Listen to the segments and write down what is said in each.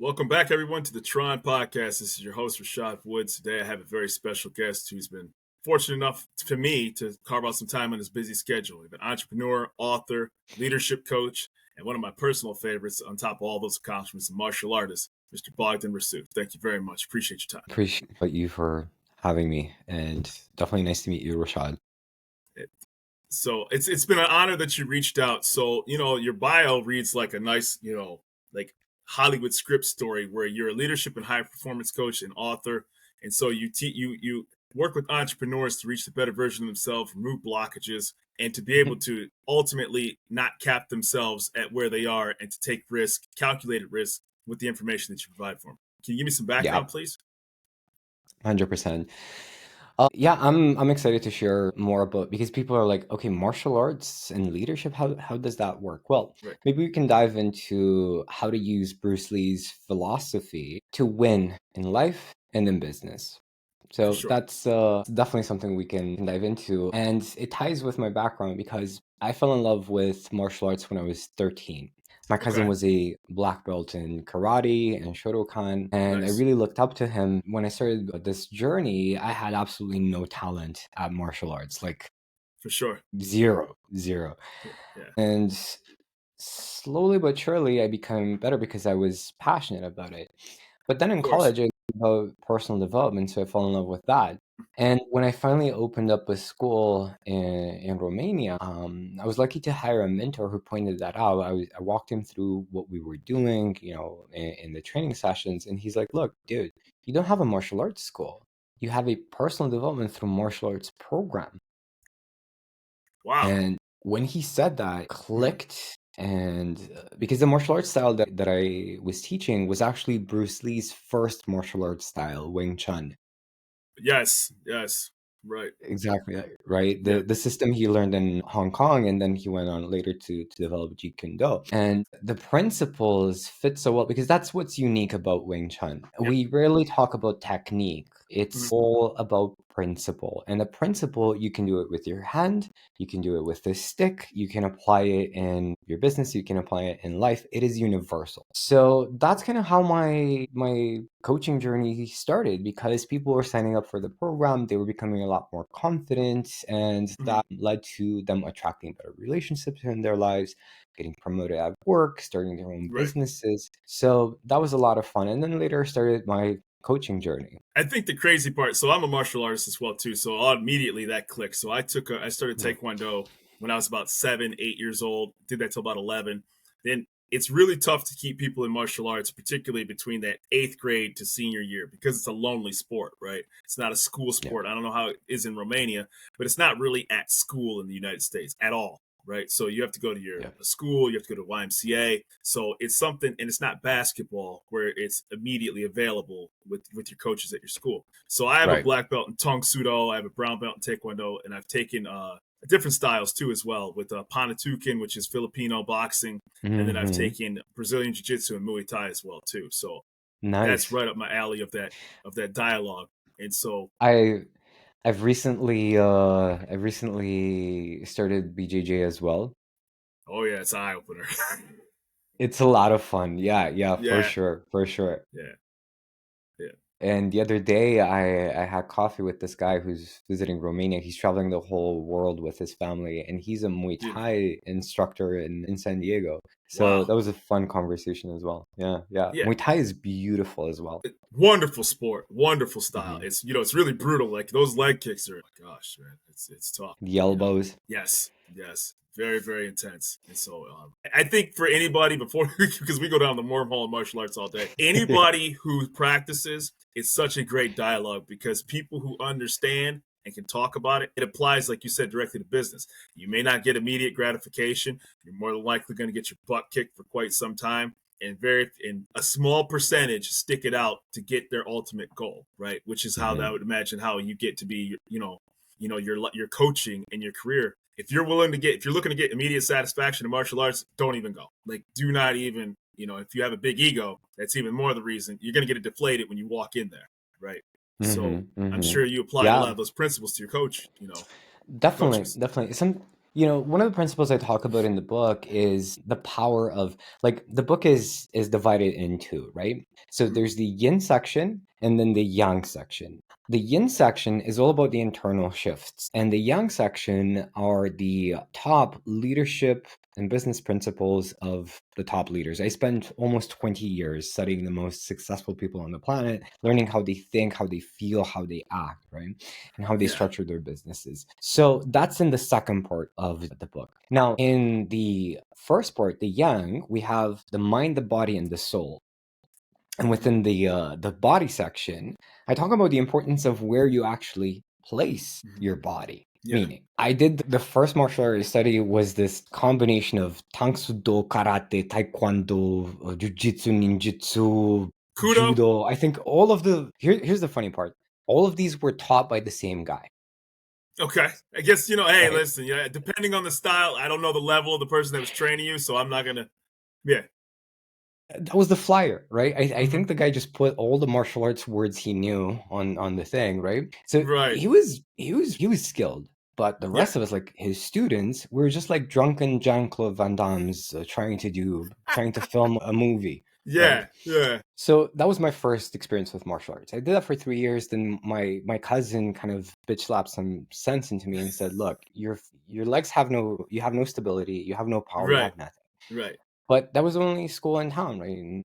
Welcome back, everyone, to the T.R.O.N podcast. This is your host, Rashad Woods. Today, I have a very special guest who's been fortunate enough for me to carve out some time on his busy schedule. He's an entrepreneur, author, leadership coach, and one of my personal favorites, on top of all those accomplishments, a martial artist, Mr. Bogdan Rosu. Thank you very much. Appreciate your time. Appreciate you for having me, and definitely nice to meet you, Rashad. So it's been an honor that you reached out. So, your bio reads like a nice, like Hollywood script story where you're a leadership and high performance coach and author. And so you work with entrepreneurs to reach the better version of themselves, remove blockages, and to be able to ultimately not cap themselves at where they are and to take risk, calculated risk with the information that you provide for them. Can you give me some background, please? 100%. Yeah, I'm excited to share more about, because people are like, okay, martial arts and leadership, how does that work? Well, Right. maybe we can dive into how to use Bruce Lee's philosophy to win in life and in business. So sure. that's definitely something we can dive into. And it ties with my background because I fell in love with martial arts when I was 13. My cousin Okay. was a black belt in karate and Shotokan, and Nice. I really looked up to him. When I started this journey, I had absolutely no talent at martial arts, like For sure. zero. Yeah. And slowly but surely, I became better because I was passionate about it. But then in Of course. college, I about personal development, so I fell in love with that. And when I finally opened up a school in Romania, I was lucky to hire a mentor who pointed that out. I walked him through what we were doing, in the training sessions, and he's like, "Look, dude, you don't have a martial arts school. You have a personal development through martial arts program." Wow. And when he said that, clicked. And because the martial arts style that I was teaching was actually Bruce Lee's first martial arts style, Wing Chun. Yes. Right. Exactly, right. Yeah. The system he learned in Hong Kong, and then he went on later to develop Jeet Kune Do. And the principles fit so well because that's what's unique about Wing Chun. Yeah. We rarely talk about technique. It's Mhm. all about principle. And the principle, you can do it with your hand, you can do it with a stick, you can apply it in your business, you can apply it in life. It is universal. So that's kind of how my coaching journey started, because people were signing up for the program, they were becoming a lot more confident, and that led to them attracting better relationships in their lives, getting promoted at work, starting their own businesses. So that was a lot of fun. And then later started my coaching journey. I think the crazy part, so I'm a martial artist as well too, so immediately that clicked. So I started Taekwondo when I was about 7, 8 years old, did that till about 11. Then it's really tough to keep people in martial arts, particularly between that 8th grade to senior year, because it's a lonely sport, right? It's not a school sport. I don't know how it is in Romania, but it's not really at school in the United States at all. Right. So you have to go to your school, you have to go to YMCA. So it's something, and it's not basketball where it's immediately available with your coaches at your school. So I have a black belt in Tong Sudo, I have a brown belt in Taekwondo, and I've taken different styles too as well, with Panatukan, which is Filipino boxing, and then I've taken Brazilian Jiu-Jitsu and Muay Thai as well too. So that's right up my alley of that dialogue. And so I've recently started BJJ as well. Oh yeah, it's an eye opener. It's a lot of fun. Yeah, for sure. Yeah. And the other day, I had coffee with this guy who's visiting Romania. He's traveling the whole world with his family, and he's a Muay Thai instructor in San Diego. So that was a fun conversation as well. Yeah. Muay Thai is beautiful as well. Wonderful sport, wonderful style. It's it's really brutal. Like those leg kicks are, gosh, man, it's tough. The elbows. Yes. Very, very intense. And so I think for anybody, before, because we go down the wormhole of martial arts all day, anybody who practices, it's such a great dialogue, because people who understand and can talk about it, it applies, like you said, directly to business. You may not get immediate gratification. You're more than likely going to get your butt kicked for quite some time. And in a small percentage stick it out to get their ultimate goal, right? Which is how I would imagine how you get to be, your coaching and your career. If you're looking to get immediate satisfaction in martial arts, don't even go. Like, do not even, if you have a big ego, that's even more the reason you're going to get it deflated when you walk in there, right? So I'm sure you apply a lot of those principles to your coach, Definitely. One of the principles I talk about in the book is the power of, like, the book is divided in two, right? So there's the yin section and then the yang section. The yin section is all about the internal shifts, and the yang section are the top leadership and business principles of the top leaders. I spent almost 20 years studying the most successful people on the planet, learning how they think, how they feel, how they act, right? And how they Yeah. structure their businesses. So that's in the second part of the book. Now, in the first part, the yang, we have the mind, the body, and the soul. And within the body section, I talk about the importance of where you actually place your body. Yeah. Meaning, I did the first martial art I study was this combination of Tangsudo, Karate, Taekwondo, Jiu-Jitsu, Ninjutsu, Kudo. Judo. I think all of here's the funny part. All of these were taught by the same guy. Okay. I guess, hey, Right? listen, depending on the style, I don't know the level of the person that was training you, so I'm not going to, yeah. That was the flyer, right? I think the guy just put all the martial arts words he knew on the thing, right? So Right. he was skilled, but the Yeah. rest of us, like his students, were just like drunken Jean-Claude Van Damme's trying to film a movie, right? Yeah. Yeah. So that was my first experience with martial arts. I did that for 3 years. Then my cousin kind of bitch slapped some sense into me and said, "Look, your legs you have no stability, you have no power, you Right. have nothing." Right. But that was the only school in town, right? And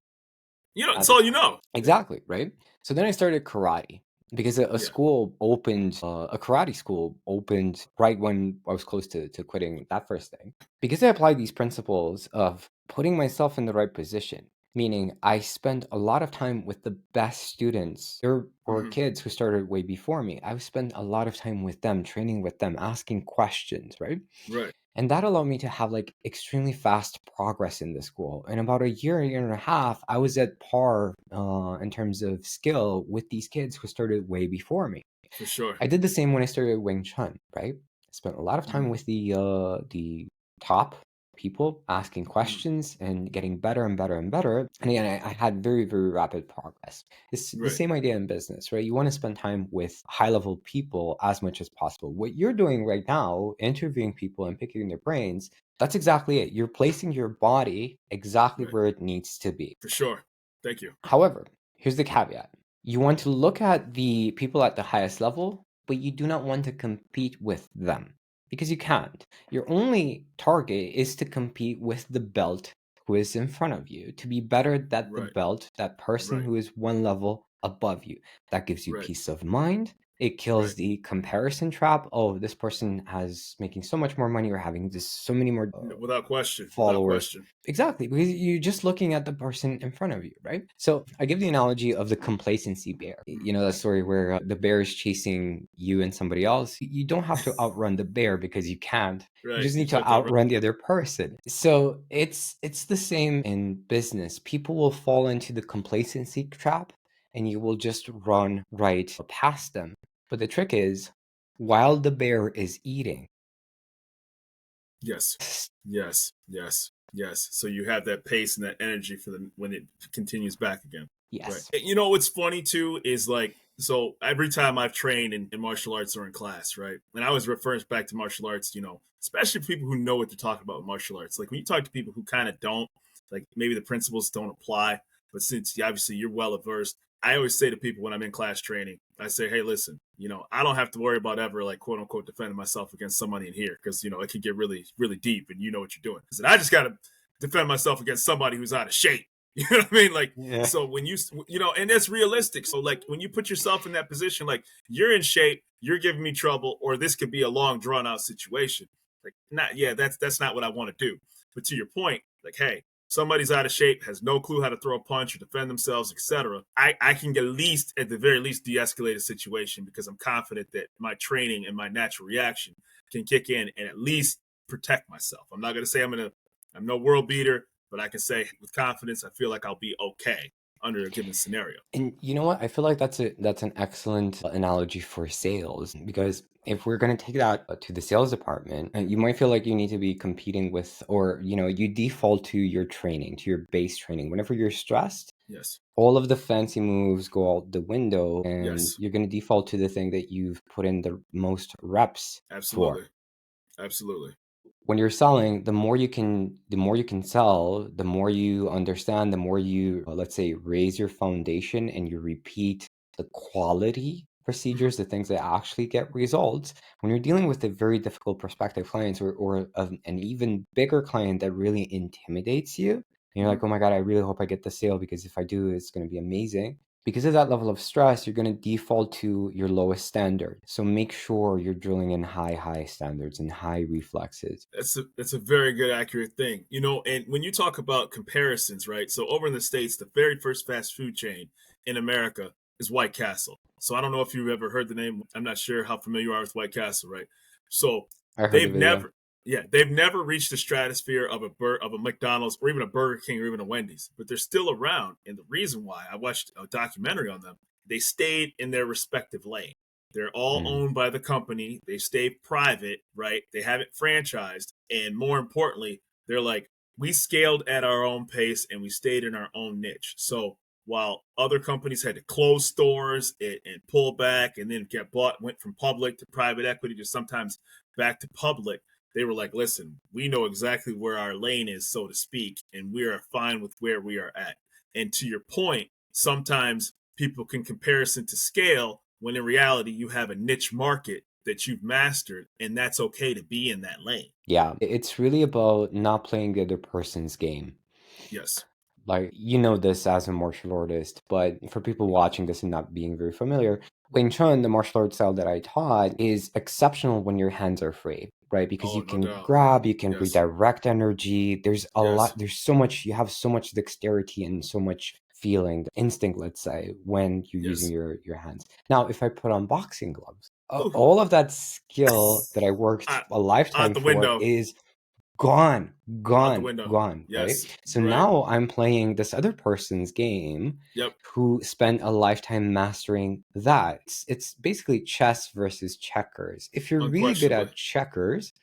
It's at the all you time. know. Exactly, right? So then I started karate because a Yeah. school opened, a karate school opened right when I was close to quitting that first thing. Because I applied these principles of putting myself in the right position, meaning I spent a lot of time with the best students. There were kids who started way before me. I spent a lot of time with them, training with them, asking questions, right? Right. And that allowed me to have like extremely fast progress in the school. In about a year and a half, I was at par in terms of skill with these kids who started way before me. For sure. I did the same when I started Wing Chun, right? I spent a lot of time with the top people asking questions and getting better and better and better. And again, I had very, very rapid progress. It's the Right. same idea in business, right? You want to spend time with high level people as much as possible. What you're doing right now, interviewing people and picking their brains, that's exactly it. You're placing your body exactly Right. where it needs to be. For sure. Thank you. However, here's the caveat. You want to look at the people at the highest level, but you do not want to compete with them because you can't. Your only target is to compete with the belt who is in front of you, to be better than the Right. belt, that person Right. who is one level above you. That gives you Right. peace of mind. It kills Right. the comparison trap. Oh, this person has making so much more money or having this so many more Without question. Without followers. question. Exactly, because you're just looking at the person in front of you, right? So I give the analogy of the complacency bear. You know that story where the bear is chasing you and somebody else. You don't have to outrun the bear because you can't. You Right. just You need just to have to outrun. outrun the other person. So it's the same in business. People will fall into the complacency trap, and you will just run right past them. But the trick is, while the bear is eating, Yes. Yes. Yes. Yes. So you have that pace and that energy for when it continues back again. Right. yes, What's funny too is like, so every time I've trained in martial arts or in class, right? And I always refer back to martial arts, especially people who know what they're talking about with martial arts. Like when you talk to people who kind of don't, like maybe the principles don't apply, but since obviously you're well versed, I always say to people when I'm in class training, I say, hey, listen, I don't have to worry about ever like quote unquote defending myself against somebody in here because it can get really, really deep and you know what you're doing. I I just got to defend myself against somebody who's out of shape. You know what I mean? Like, yeah. so when and that's realistic. So like when you put yourself in that position, like you're in shape, you're giving me trouble, or this could be a long drawn out situation. Like, that's not what I want to do. But to your point, like, hey, somebody's out of shape, has no clue how to throw a punch or defend themselves, etc. I can at the very least, de-escalate a situation because I'm confident that my training and my natural reaction can kick in and at least protect myself. I'm not going to say I'm no world beater, but I can say with confidence, I feel like I'll be okay under a given scenario. And you know what? I feel like that's an excellent analogy for sales because if we're going to take that to the sales department, you might feel like you need to be competing with, or you default to your training, to your base training. Whenever you're stressed, Yes. all of the fancy moves go out the window, and Yes. you're going to default to the thing that you've put in the most reps for. Absolutely. Absolutely. when you're selling, the more you can sell, the more you understand, the more you, let's say, raise your foundation and you repeat the quality procedures, the things that actually get results. When you're dealing with a very difficult prospective clients, or an even bigger client that really intimidates you, and you're like, oh my God, I really hope I get the sale, because if I do, it's going to be amazing. Because of that level of stress, you're going to default to your lowest standard. So make sure you're drilling in high standards and high reflexes. That's a very good, accurate thing. And when you talk about comparisons, right? So over in the States, the very first fast food chain in America is White Castle. So I don't know if you've ever heard the name. I'm not sure how familiar you are with White Castle, right? So I heard they've of it, yeah. never, yeah, they've never reached the stratosphere of a McDonald's or even a Burger King or even a Wendy's, but they're still around. And the reason why, I watched a documentary on them, they stayed in their respective lane. They're all Mm. owned by the company. They stay private, right? They haven't franchised. And more importantly, they're like, we scaled at our own pace and we stayed in our own niche. So while other companies had to close stores and pull back and then get bought, went from public to private equity to sometimes back to public, they were like, listen, we know exactly where our lane is, so to speak, and we are fine with where we are at. And to your point, sometimes people can comparison to scale when in reality you have a niche market that you've mastered, and that's okay to be in that lane. Yeah, it's really about not playing the other person's game. Yes. Like, this as a martial artist, but for people Yes. watching this and not being very familiar, Wing Chun, the martial arts style that I taught, is exceptional when your hands are free, right? Because Oh, you no can doubt. grab, you can Yes. redirect energy. There's a Yes. lot, there's so much, you have so much dexterity and so much feeling, instinct, let's say, when you're using Yes. your hands. Now, if I put on boxing gloves, Ooh. all of that skill that I worked out, a out lifetime the for window. is gone, Out the window. right? Yes. So Right. now I'm playing this other person's game Yep. who spent a lifetime mastering that. It's basically chess versus checkers. If you're really good Unquestionably. at checkers,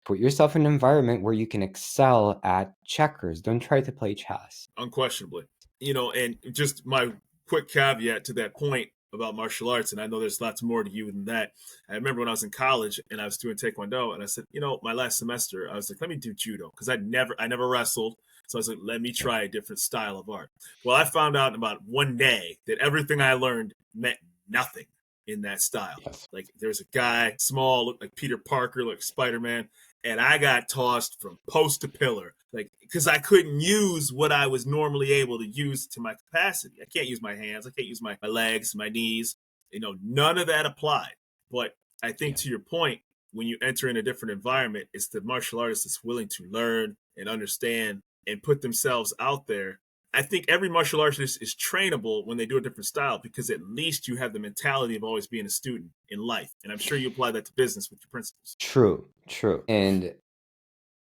put yourself in an environment where you can excel at checkers. Don't try to play chess. Unquestionably. And just my quick caveat to that point about martial arts, and I know there's lots more to you than that. I remember when I was in college and I was doing Taekwondo, and I said, my last semester, I was like, let me do judo, because I never wrestled. So I was like, let me Yeah. try a different style of art. Well, I found out in about one day that everything I learned meant nothing in that style. Yes. Like there's a guy, small, looked like Peter Parker, like Spider-Man, and I got tossed from post to pillar, like because I couldn't use what I was normally able to use to my capacity. I can't use my hands, I can't use my legs, my knees. None of that applied. But I think Yeah. to your point, when you enter in a different environment, it's the martial artist that's willing to learn and understand and put themselves out there. I think every martial artist is trainable when they do a different style, because at least you have the mentality of always being a student in life. And I'm sure you apply that to business with your principles. True, true. And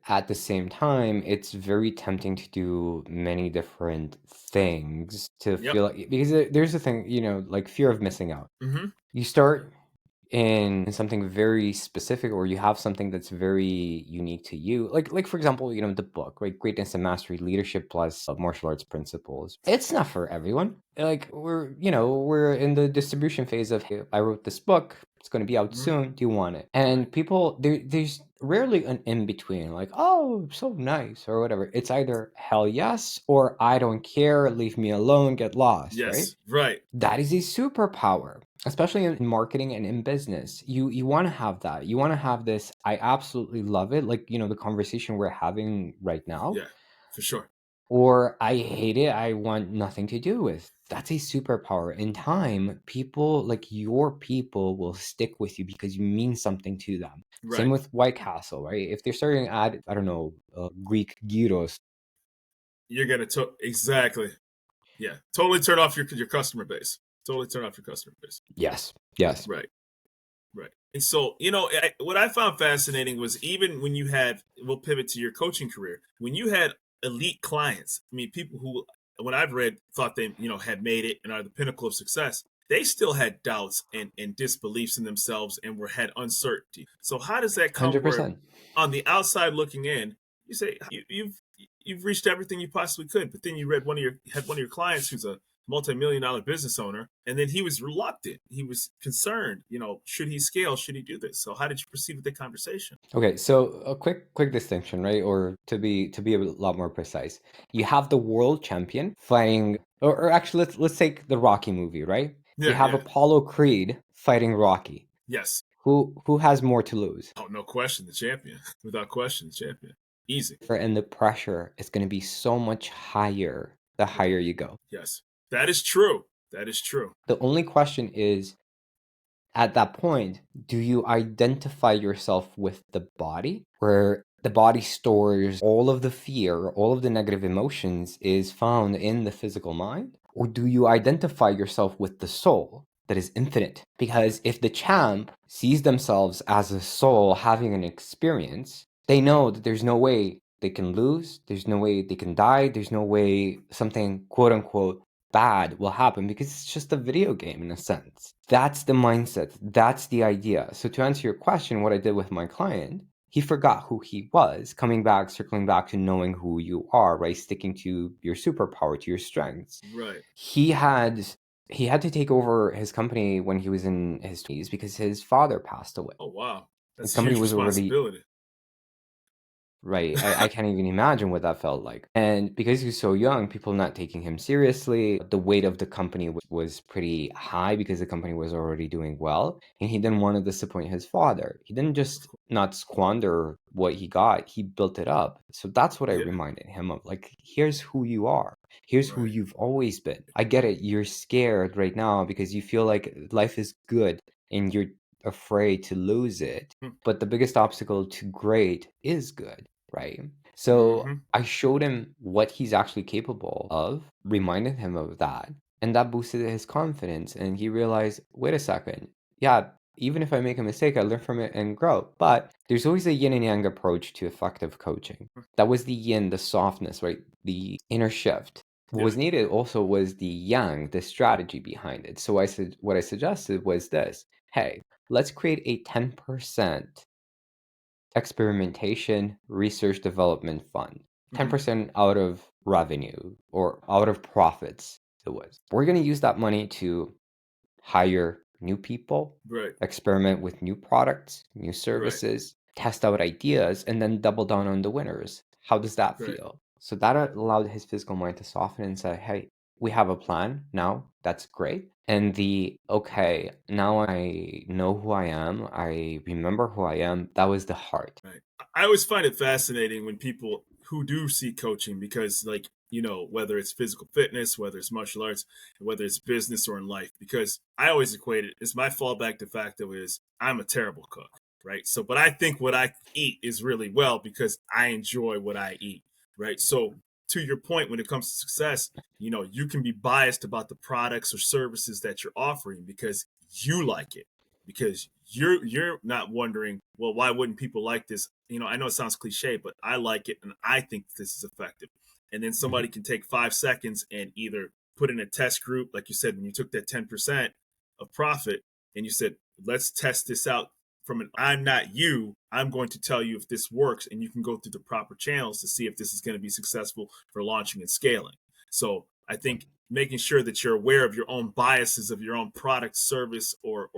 at the same time, it's very tempting to do many different things to Yep. feel like, because there's a thing, like fear of missing out. Mm-hmm. You start in something very specific, or you have something that's very unique to you, like for example, the book, right? Greatness and Mastery: Leadership plus Martial Arts Principles. It's not for everyone. Like, we're in the distribution phase of, hey, I wrote this book, it's going to be out Mm-hmm. soon, do you want it? Right. And people, there's rarely an in between, like, oh, so nice, or whatever. It's either hell yes, or I don't care, leave me alone, get lost, right? Yes. Right. That is a superpower, especially in marketing and in business. You want to have that. You want to have this, I absolutely love it, like, the conversation we're having right now, Yeah. For sure. or I hate it, I want nothing to do with. That's a superpower. In time, people, like your people, will stick with you because you mean something to them. Same Right. with White Castle, right? If they're starting to add, I don't know, Greek gyros. You're gonna exactly. Yeah. Totally turn off your customer base. Totally turn off your customer base. Yes, yes, Right. Right. And so, what I found fascinating was, even when you had, we'll pivot to your coaching career, when you had elite clients, I mean, people who, when I've read, thought they, had made it and are the pinnacle of success, they still had doubts and disbeliefs in themselves and had uncertainty. So how does that come where 100%. on the outside looking in, you say you've reached everything you possibly could, but then you had one of your clients who's a multi-million-dollar business owner, and then he was reluctant. He was concerned, should he scale? Should he do this? So how did you proceed with the conversation? Okay, so a quick distinction, right? Or to be a lot more precise, you have the world champion fighting, or actually let's take the Rocky movie, right? You Yeah, have yeah. Apollo Creed fighting Rocky. Yes. Who has more to lose? Oh, no question, the champion. Without question, the champion. Easy. And the pressure is going to be so much higher the higher you go. Yes. That is true. That is true. The only question is, at that point, do you identify yourself with the body, where the body stores all of the fear, all of the negative emotions is found in the physical mind? Or do you identify yourself with the soul that is infinite? Because if the champ sees themselves as a soul having an experience, they know that there's no way they can lose, there's no way they can die, there's no way something quote unquote bad will happen, because it's just a video game in a sense. That's the mindset. That's the idea. So to answer your question, what I did with my client, he forgot who he was, circling back to knowing who you are, right? Sticking to your superpower, to your strengths. Right. He had to take over his company when he was in his 20s because his father passed away. Oh, wow. His That's a company huge was already responsibility. right. I can't even imagine what that felt like. And because he was so young, people not taking him seriously, the weight of the company was pretty high because the company was already doing well. And he didn't want to disappoint his father. He didn't just not squander what he got, he built it up. So that's what I Yeah. reminded him of. Like, here's who you are. Here's who Right. you've always been. I get it. You're scared right now because you feel like life is good and you're afraid to lose it. But the biggest obstacle to great is good, right? So Mm-hmm. I showed him what he's actually capable of, reminded him of that, and that boosted his confidence. And he realized, wait a second, yeah, even if I make a mistake, I learn from it and grow. But there's always a yin and yang approach to effective coaching. That was the yin, the softness, right? The inner shift. What Yeah. was needed also was the yang, the strategy behind it. So what I suggested was this: hey, let's create a 10% experimentation research development fund. Mm-hmm. 10% out of revenue or out of profits it was. We're going to use that money to hire new people, Right. experiment with new products, new Right. services, test out ideas, and then double down on the winners. How does that Right. feel? So that allowed his physical mind to soften and say, hey, we have a plan now. That's great. And okay, now I know who I am. I remember who I am. That was the heart. Right. I always find it fascinating when people who do seek coaching, because, like, whether it's physical fitness, whether it's martial arts, whether it's business or in life, because I always equate it as my fallback de facto is I'm a terrible cook, right? So, but I think what I eat is really well because I enjoy what I eat, right? So, to your point, when it comes to success, you can be biased about the products or services that you're offering because you like it, because you're not wondering, well, why wouldn't people like this? I know it sounds cliche, but I like it and I think this is effective. And then somebody can take 5 seconds and either put in a test group, like you said, when you took that 10% of profit and you said, let's test this out from an I'm not you, I'm going to tell you if this works, and you can go through the proper channels to see if this is going to be successful for launching and scaling. So I think making sure that you're aware of your own biases of your own product, service, or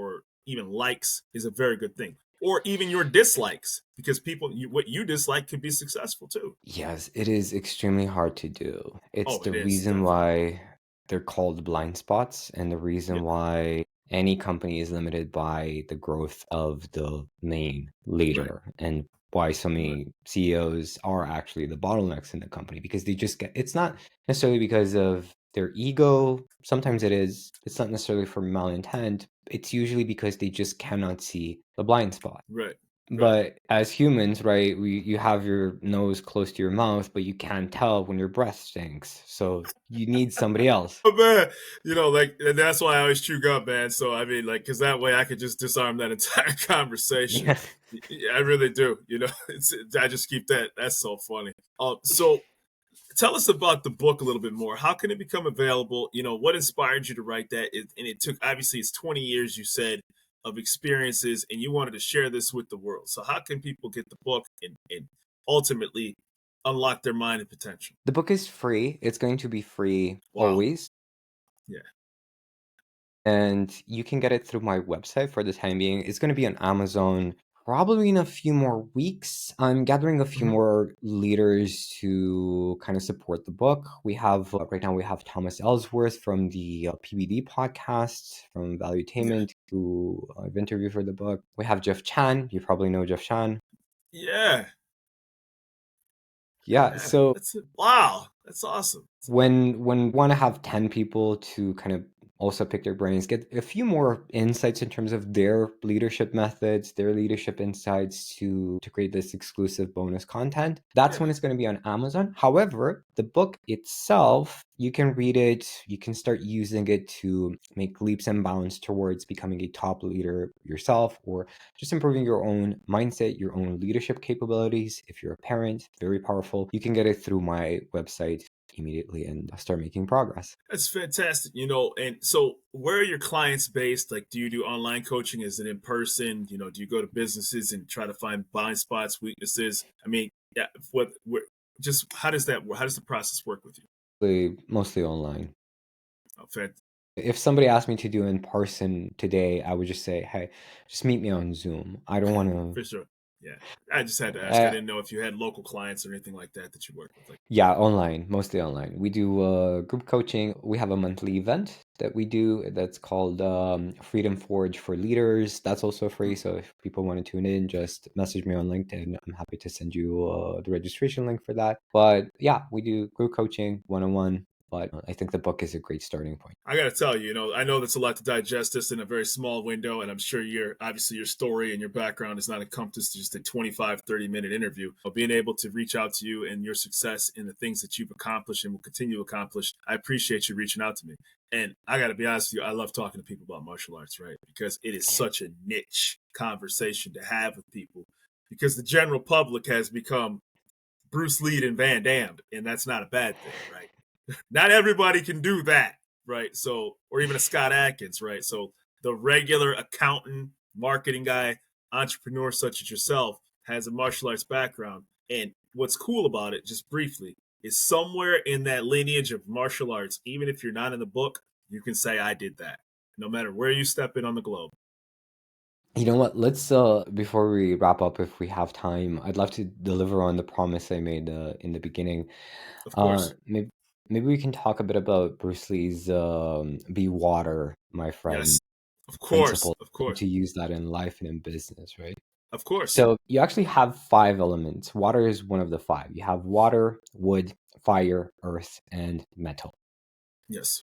even likes is a very good thing. Or even your dislikes, because what you dislike could be successful too. Yes, it is extremely hard to do. It's Oh, the it is reason definitely. why they're called blind spots, and the Yeah. reason why any company is limited by the growth of the main Right. leader, and why so Right. many CEOs are actually the bottlenecks in the company, because they just it's not necessarily because of their ego. Sometimes it is. It's not necessarily for malintent. It's usually because they just cannot see the blind spot. Right. Right. But as humans, right, you have your nose close to your mouth, but you can't tell when your breath stinks. So you need somebody else. Oh man, like, and that's why I always chew gum, man. So I mean, like, because that way I could just disarm that entire conversation. Yeah. I really do. I just keep that. That's so funny. So tell us about the book a little bit more. How can it become available? What inspired you to write that? And it took, obviously, it's 20 years, you said, of experiences, and you wanted to share this with the world. So how can people get the book and ultimately unlock their mind and potential? The book is free. It's going to be free Wow. always. Yeah. And you can get it through my website for the time being. It's going to be on Amazon probably in a few more weeks. I'm gathering a few Mhm. more leaders to kind of support the book. We have, right now, we have Thomas Ellsworth from the PBD podcast, from Yeah. Valuetainment, who I've interviewed for the book. We have Jeff Chan. You probably know Jeff Chan. Yeah. Yeah, Yeah. so That's it. Wow. That's awesome. when want to have 10 people to kind of also pick their brains, get a few more insights in terms of their leadership methods, their leadership insights to create this exclusive bonus content. That's Yeah. when it's going to be on Amazon. However, the book itself, you can read it, you can start using it to make leaps and bounds towards becoming a top leader yourself, or just improving your own mindset, your own leadership capabilities. If you're a parent, very powerful. You can get it through my website immediately and start making progress. That's fantastic. And so where are your clients based? Like, do you do online coaching? Is it in person? Do you go to businesses and try to find blind spots, weaknesses? I mean, yeah, just how does the process work with you? Mostly online. Oh, fantastic. If somebody asked me to do in person today, I would just say, hey, just meet me on Zoom. I don't want For sure. Yeah. I just had to ask. I to. didn't know if you had local clients or anything like that you work with. Like, Yeah, online, mostly online. We do group coaching. We have a monthly event that we do that's called Freedom Forge for Leaders. That's also free. So if people want to tune in, just message me on LinkedIn. I'm happy to send you the registration link for that. But yeah, we do group coaching one-on-one. But I think the book is a great starting point. I got to tell you, I know that's a lot to digest this in a very small window, and I'm sure obviously your story and your background is not encompassed to just a 25, 30-minute interview. But being able to reach out to you and your success and the things that you've accomplished and will continue to accomplish, I appreciate you reaching out to me. And I got to be honest with you, I love talking to people about martial arts, right? Because it is such a niche conversation to have with people, because the general public has become Bruce Lee and Van Damme, and that's not a bad thing, right? Not everybody can do that, right? So, or even a Scott Atkins, right? So, the regular accountant, marketing guy, entrepreneur such as yourself has a martial arts background. And what's cool about it, just briefly, is somewhere in that lineage of martial arts, even if you're not in the book, you can say, I did that, no matter where you step in on the globe. You know what? Let's before we wrap up, if we have time, I'd love to deliver on the promise I made in the beginning. Of course. Maybe we can talk a bit about Bruce Lee's "Be water, my friend" Yes. Of course. principle, Of and course. to use that in life and in business, right? Of course. So you actually have 5 elements. Water is one of the 5. You have water, wood, fire, earth, and metal. Yes.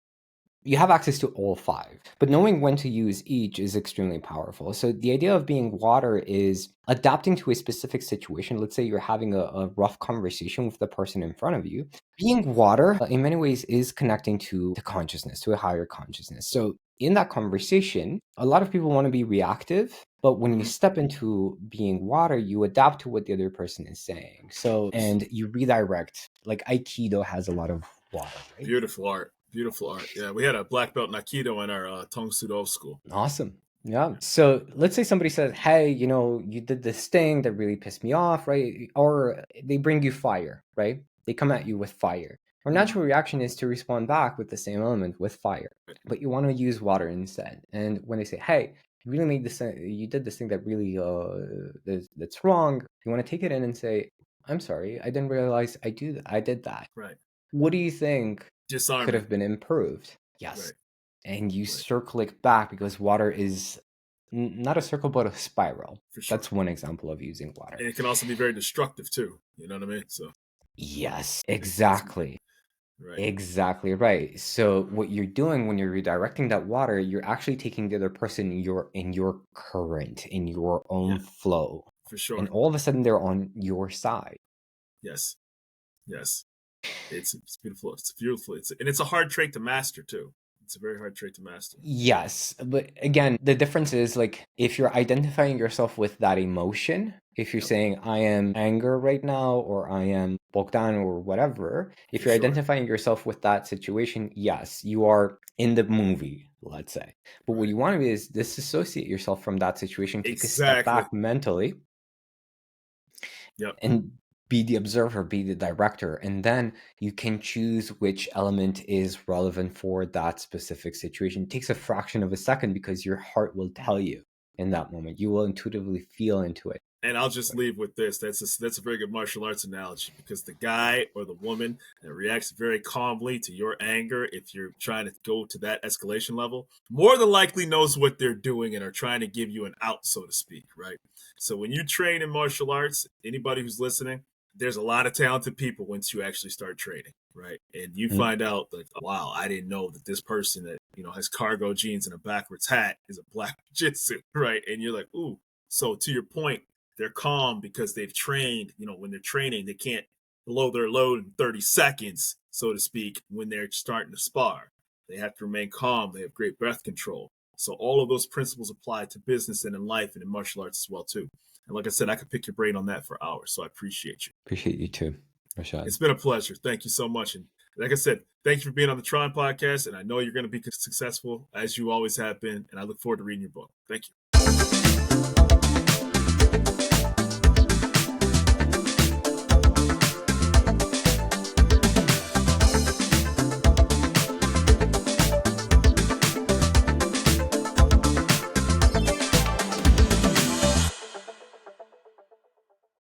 You have access to all 5, but knowing when to use each is extremely powerful. So the idea of being water is adapting to a specific situation. Let's say you're having a rough conversation with the person in front of you. Being water, in many ways, is connecting to the consciousness, to a higher consciousness. So in that conversation, a lot of people want to be reactive, but when you Mm-hmm. step into being water, you adapt to what the other person is saying. So, and you redirect. Like Aikido has a lot of water, right? Beautiful art. Beautiful art. Yeah, we had a black belt in Aikido in our Tong Sudo school. Awesome. Yeah. So let's say somebody says, hey, you did this thing that really pissed me off, right? Or they bring you fire, right? They come at you with fire. Our Mm-hmm. natural reaction is to respond back with the same element, with fire. But you want to use water instead. And when they say, hey, you really made this, you did this thing that really, that's wrong, you want to take it in and say, I'm sorry, I didn't realize I did that. Right. What do you think could Disarming. have been improved? Yes. Right. And you Right. circle it back because water is not a circle but a spiral. For sure. That's one example of using water. And it can also be very destructive too. You know what I mean? So Yes, it's exactly. right. Exactly right. So what you're doing when you're redirecting that water, you're actually taking the other person in your current, in your Yeah, own flow. for And sure. all of a sudden they're on your side. Yes. Yes. It's beautiful. It's beautiful. It's a hard trait to master too. It's a very hard trait to master. Yes, but again, the difference is like if you're identifying yourself with that emotion, if you're Yep. saying I am anger right now or I am Bogdan or whatever, if For you're sure. identifying yourself with that situation, yes, you are in the movie, let's say. But what Right. you want to do is disassociate yourself from that situation, take a step Exactly. back mentally Yep. and be the observer, be the director, and then you can choose which element is relevant for that specific situation. It takes a fraction of a second because your heart will tell you in that moment. You will intuitively feel into it. And I'll just leave with this. That's a very good martial arts analogy, because the guy or the woman that reacts very calmly to your anger, if you're trying to go to that escalation level, more than likely knows what they're doing and are trying to give you an out, so to speak, right? So when you train in martial arts, anybody who's listening, there's a lot of talented people once you actually start training, right? And you find out that, wow, I didn't know that this person that, has cargo jeans and a backwards hat is a black jiu-jitsu, right? And you're like, ooh. So to your point, they're calm because they've trained. When they're training, they can't blow their load in 30 seconds, so to speak, when they're starting to spar. They have to remain calm. They have great breath control. So all of those principles apply to business and in life and in martial arts as well, too. And like I said, I could pick your brain on that for hours, so I appreciate you. Appreciate you too, Rashad. It's been a pleasure. Thank you so much. And like I said, thank you for being on the T.R.O.N podcast, and I know you're going to be successful as you always have been, and I look forward to reading your book. Thank you.